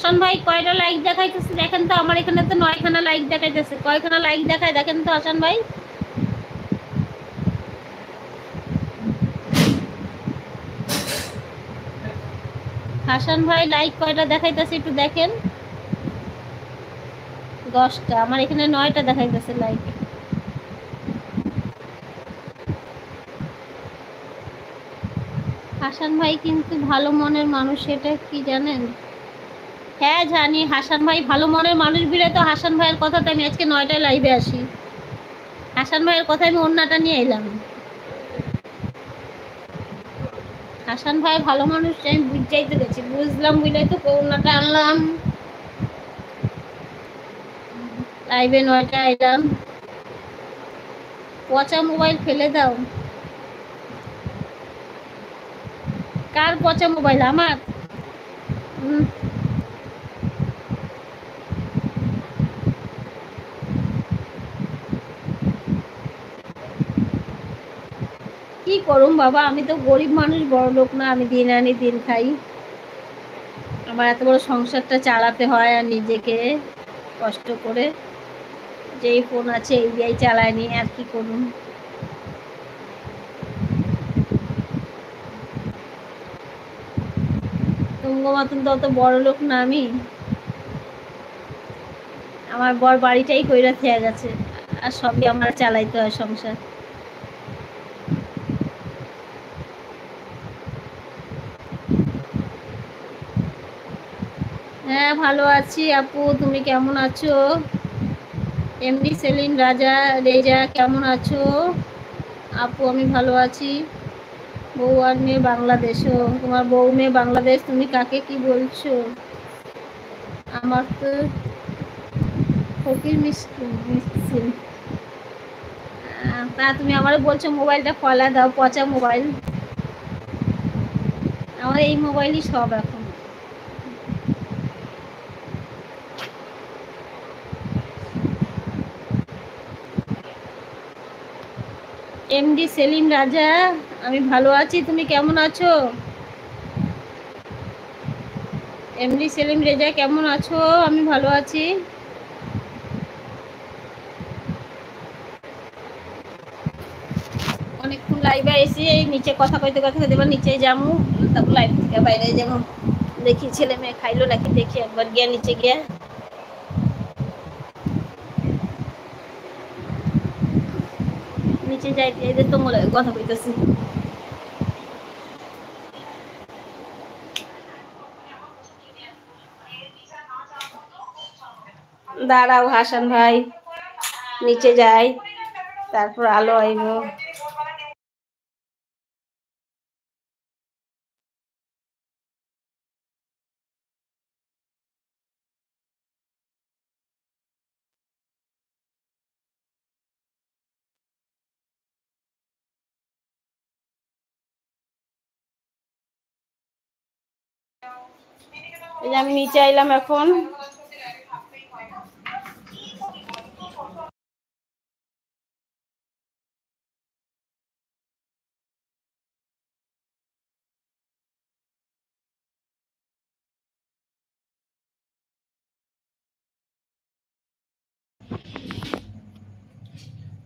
হাসান ভাই কয়টা লাইক দেখাইতেছে দেখেন তো। আমার এখানে তো 9খানা লাইক দেখাইতেছে। কয়খানা লাইক দেখায় দেখেন তো হাসান ভাই। হাসান ভাই লাইক কয়টা দেখাইতেছে একটু দেখেন। 10টা। আমার এখানে 9টা দেখাইতেছে লাইক। হাসান ভাই কিন্তু ভালো মনের মানুষ, এটা কি জানেন? হ্যাঁ জানি হাসান ভাই ভালো মনের মানুষ বলে তো হাসান ভাইয়ের কথাতে আমি আজকে 9টায় লাইভে আসি। হাসান ভাইয়ের কথা আমি অন্যটা নিয়ে এলাম। হাসান ভাই ভালো মানুষ আমি বুঝাইতে গেছি, বুঝলাম বুঝলে তো অন্যটা আনলাম, লাইভে 9টায় এলাম। পচা মোবাইল ফেলে দাও। কার পচা মোবাইল? আমার? কি করুম বাবা, আমি তো গরিব মানুষ, বড় লোক না। আমি দিন আনি দিন খাই। আমার এত বড় সংসারটা চালাতে হয় আর নিজেকে কষ্ট করে। যেই ফোন আছে এই দিয়েই চালায় নি, আর কি করুন। তোমার মতন তো অত বড় লোক না আমি। আমার বর বাড়িটাই কইরা খেয়ে গেছে, আর সবই আমার চালাইতে হয় সংসার। হ্যাঁ ভালো আছি আপু, তুমি কেমন আছো? এমডি সেলিন রাজা রেজা কেমন আছো? আপু আমি ভালো আছি। বউ আর মেয়ে বাংলাদেশও। তোমার বউ মেয়ে বাংলাদেশ, তুমি কাকে কি বলছো? আমার তো ফকির মিছিল। তা তুমি আমারও বলছো মোবাইলটা ফলা দাও, পচা মোবাইল। আমার এই মোবাইলই সব এখন। এমডি সেলিম রাজা আমি ভালো আছি, তুমি কেমন আছো? এমডি সেলিম রেজা কেমন আছো? আমি ভালো আছি। অনেকক্ষণ লাইভে এসে এই নিচে কথা কইতে কথা দেবার নিচে যাবো, তারপর লাইভ থেকে বাইরে যাবো। দেখি ছেলে মেয়ে খাইলো নাকি, দেখি একবার গিয়া নিচে গিয়া নিচে যাইতে এদের তো মনে কথা কইতেছি। দাঁড়াও হাসান ভাই, নিচে যাই তারপর আলো আইব। এই যে আমি নিচে আইলাম এখন।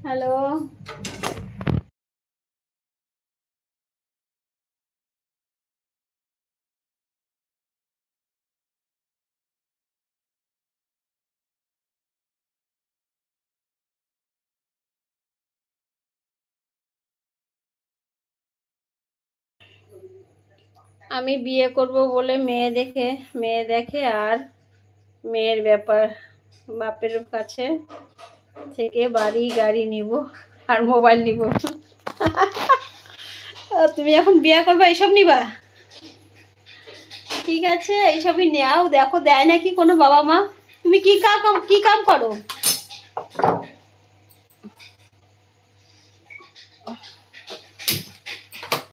হ্যালো, আমি বিয়ে করব বলে মেয়ে দেখে আর মেয়ের ব্যাপার, বাপের কাছে থেকে বাড়ি গাড়ি নিব আর মোবাইল নিব। তুমি এখন বিয়ে করবে এইসব নিবা? ঠিক আছে, এইসবই নেও, দেখো দেয় নাকি কোনো বাবা মা। তুমি কি কাম করো?